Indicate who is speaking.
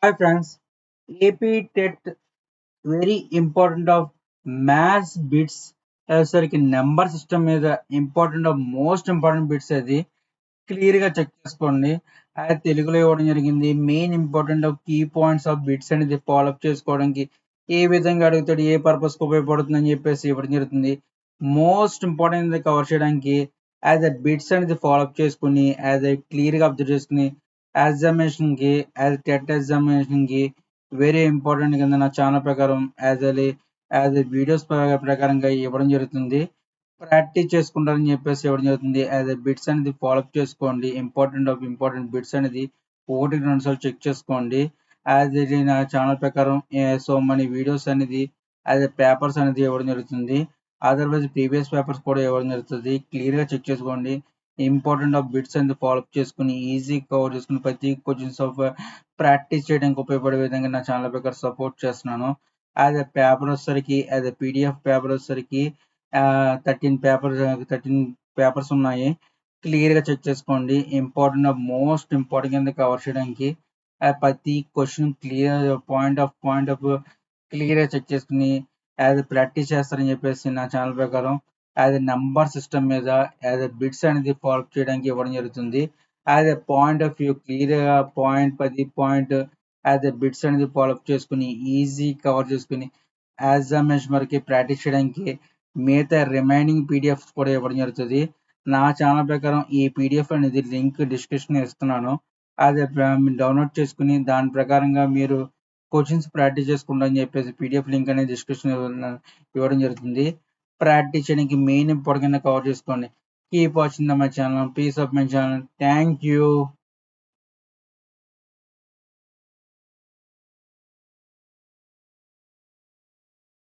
Speaker 1: Hi friends, AP TET very important of maths bits సరికి number system మీద important of most important bits అది క్లియర్గా check చేసుకోండి. అది తెలుగులో ఇవ్వడం జరిగింది. Main important of key points of bits అనేది ఫాలోఅప్ చేసుకోవడానికి ఏ విధంగా అడుగుతాడు, ఏ పర్పస్కి ఉపయోగపడుతుంది అని చెప్పేసి ఇవ్వడం జరుగుతుంది. మోస్ట్ ఇంపార్టెంట్ కవర్ చేయడానికి యాజ్ ఎ బిట్స్ అనేది ఫాలోఅప్ చేసుకుని యాజ్ ఎ క్లియర్గా అబ్జర్వ్ చేసుకుని ఎగ్జామినేషన్కి యాజ్ టెట్ ఎగ్జామినేషన్కి వెరీ ఇంపార్టెంట్ కింద నా ఛానల్ ప్రకారం యాజ్ ఎ వీడియోస్ ప్రకారంగా ఇవ్వడం జరుగుతుంది. ప్రాక్టీస్ చేసుకుంటారని చెప్పేసి ఇవ్వడం జరుగుతుంది. యాజ్ ఎ బిట్స్ అనేది ఫాలోఅప్ చేసుకోండి. ఇంపార్టెంట్ ఆఫ్ ఇంపార్టెంట్ బిట్స్ అనేది ఒకటికి రెండు సార్లు చెక్ చేసుకోండి. యాజ్ ఇది నా ఛానల్ ప్రకారం సో మనీ వీడియోస్ అనేది యాజ్ ఎ పేపర్స్ అనేది ఇవ్వడం జరుగుతుంది. అదర్వైజ్ ప్రీవియస్ పేపర్స్ కూడా ఇవ్వడం జరుగుతుంది. క్లియర్గా చెక్ చేసుకోండి. ఇంపార్టెంట్ ఆఫ్ బిట్స్ అనేది ఫాలోఅప్ చేసుకుని ఈజీ కవర్ చేసుకుని ప్రతి క్వశ్చన్స్ ఆఫ్ ప్రాక్టీస్ చేయడానికి ఉపయోగపడే విధంగా నా ఛానల్ ప్రకారం సపోర్ట్ చేస్తున్నాను. యాజ్ ఎ పేపర్ వచ్చేసరికి యాజ్ ఎ పీడిఎఫ్ పేపర్ వచ్చేసరికి 13 పేపర్స్ ఉన్నాయి. క్లియర్గా చెక్ చేసుకోండి. ఇంపార్టెంట్ ఆఫ్ మోస్ట్ ఇంపార్టెంట్ కింద కవర్ చేయడానికి ప్రతి క్వశ్చన్ పాయింట్ ఆఫ్ క్లియర్గా చెక్ చేసుకుని యాజ్ ఎ ప్రాక్టీస్ చేస్తారని చెప్పేసి నా ఛానల్ ప్రకారం యాజ్ ఎ నెంబర్ సిస్టమ్ మీద యాజ్ ఎ బిట్స్ అనేది ఫాలోఅప్ చేయడానికి ఇవ్వడం జరుగుతుంది. As a point of view క్లియర్గా పాయింట్ యాజ్ ఎ బిట్స్ అనేది ఫాలోఅప్ చేసుకుని ఈజీ కవర్ చేసుకుని ఎగ్జామినేషన్ వరకు ప్రాక్టీస్ చేయడానికి మిగతా రిమైనింగ్ పీడిఎఫ్స్ కూడా ఇవ్వడం జరుగుతుంది. నా ఛానల్ ప్రకారం ఈ పీడిఎఫ్ అనేది లింక్ డిస్క్రిప్షన్ ఇస్తున్నాను. అది డౌన్లోడ్ చేసుకుని దాని ప్రకారంగా మీరు క్వశ్చన్స్ ప్రాక్టీస్ చేసుకుంటారని చెప్పేసి పీడిఎఫ్ లింక్ అనేది డిస్క్రిప్షన్ ఇవ్వడం జరుగుతుంది. ప్రాక్టీస్ చేయడానికి మెయిన్ ఇంపార్టెంట్ కవర్ చేసుకోండి. Keep watching my channel. Please sub my channel. Thank you.